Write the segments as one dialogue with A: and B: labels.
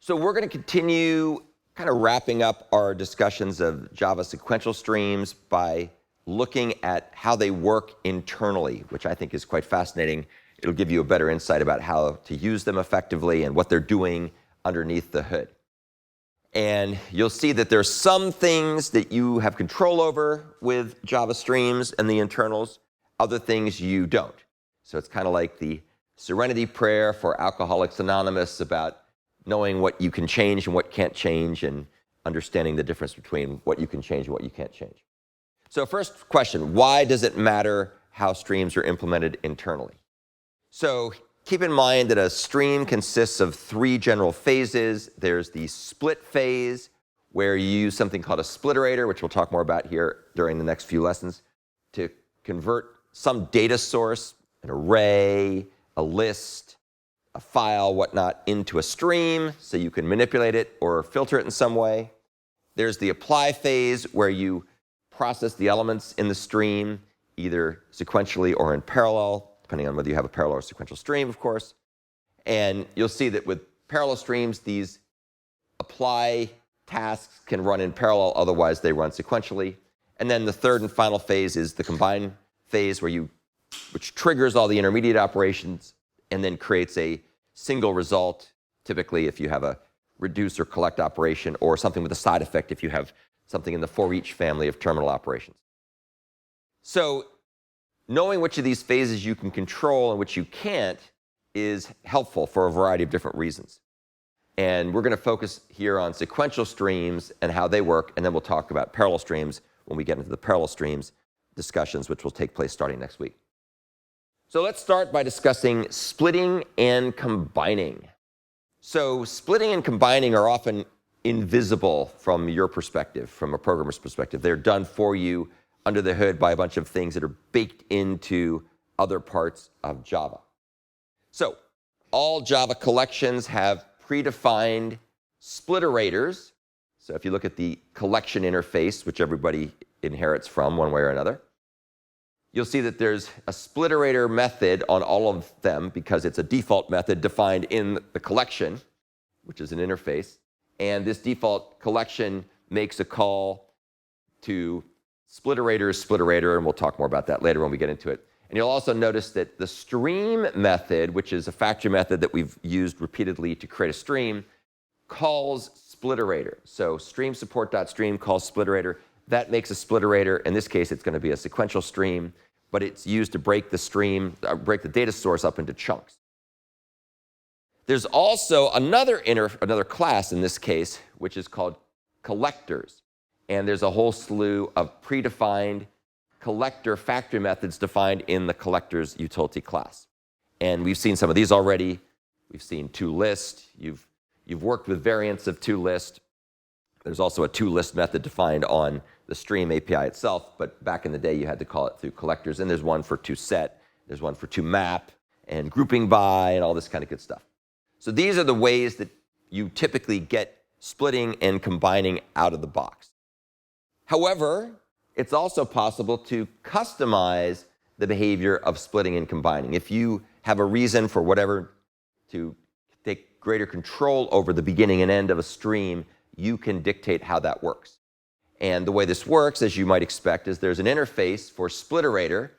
A: So we're going to continue kind of wrapping up our discussions of Java sequential streams by looking at how they work internally, which I think is quite fascinating. It'll give you a better insight about how to use them effectively and what they're doing underneath the hood. And you'll see that there's some things that you have control over with Java streams and the internals, other things you don't. So it's kind of like the Serenity Prayer for Alcoholics Anonymous about knowing what you can change and what can't change and understanding the difference between what you can change and what you can't change. So first question, why does it matter how streams are implemented internally? So keep in mind that a stream consists of three general phases. There's the split phase, where you use something called a spliterator, which we'll talk more about here during the next few lessons, to convert some data source, an array, a list, a file, whatnot, into a stream so you can manipulate it or filter it in some way. There's the apply phase, where you process the elements in the stream, either sequentially or in parallel, depending on whether you have a parallel or sequential stream, of course. And you'll see that with parallel streams, these apply tasks can run in parallel, otherwise they run sequentially. And then the third and final phase is the combine phase, which triggers all the intermediate operations and then creates a single result, typically if you have a reduce or collect operation, or something with a side effect if you have something in the for each family of terminal operations. So knowing which of these phases you can control and which you can't is helpful for a variety of different reasons. And we're going to focus here on sequential streams and how they work, and then we'll talk about parallel streams when we get into the parallel streams discussions, which will take place starting next week. So let's start by discussing splitting and combining. So splitting and combining are often invisible from your perspective, from a programmer's perspective. They're done for you under the hood by a bunch of things that are baked into other parts of Java. So all Java collections have predefined splitterators. So if you look at the collection interface, which everybody inherits from one way or another, you'll see that there's a spliterator method on all of them because it's a default method defined in the collection, which is an interface. And this default collection makes a call to splitterator, and we'll talk more about that later when we get into it. And you'll also notice that the stream method, which is a factory method that we've used repeatedly to create a stream, calls splitterator. So stream support.stream calls splitterator. That makes a splitterator. In this case, it's going to be a sequential stream, but it's used to break the data source up into chunks. There's also another class in this case, which is called collectors. And there's a whole slew of predefined collector factory methods defined in the collectors utility class. And we've seen some of these already. We've seen toList. You've worked with variants of toList. There's also a toList method defined on the stream API itself, but back in the day you had to call it through collectors. And there's one for toSet, there's one for toMap, and grouping by, and all this kind of good stuff. So these are the ways that you typically get splitting and combining out of the box. However, it's also possible to customize the behavior of splitting and combining. If you have a reason for whatever to take greater control over the beginning and end of a stream, you can dictate how that works. And the way this works, as you might expect, is there's an interface for spliterator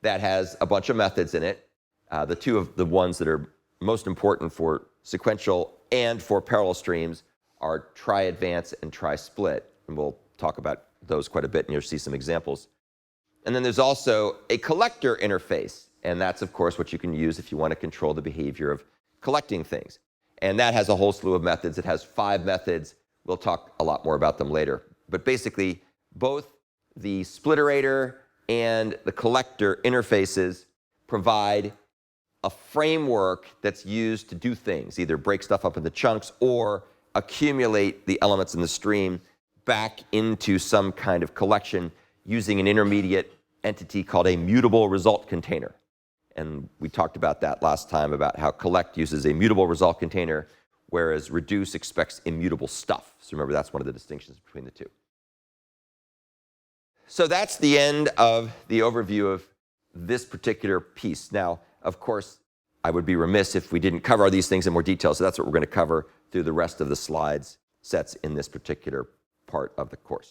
A: that has a bunch of methods in it. The two of the ones that are most important for sequential and for parallel streams are try advance and try split. And we'll talk about those quite a bit, and you'll see some examples. And then there's also a collector interface. And that's, of course, what you can use if you want to control the behavior of collecting things. And that has a whole slew of methods. It has 5 methods. We'll talk a lot more about them later. But basically, both the spliterator and the collector interfaces provide a framework that's used to do things, either break stuff up into chunks or accumulate the elements in the stream back into some kind of collection using an intermediate entity called a mutable result container. And we talked about that last time, about how collect uses a mutable result container, whereas reduce expects immutable stuff. So remember, that's one of the distinctions between the two. So that's the end of the overview of this particular piece. Now, of course, I would be remiss if we didn't cover these things in more detail, so that's what we're going to cover through the rest of the slides sets in this particular part of the course.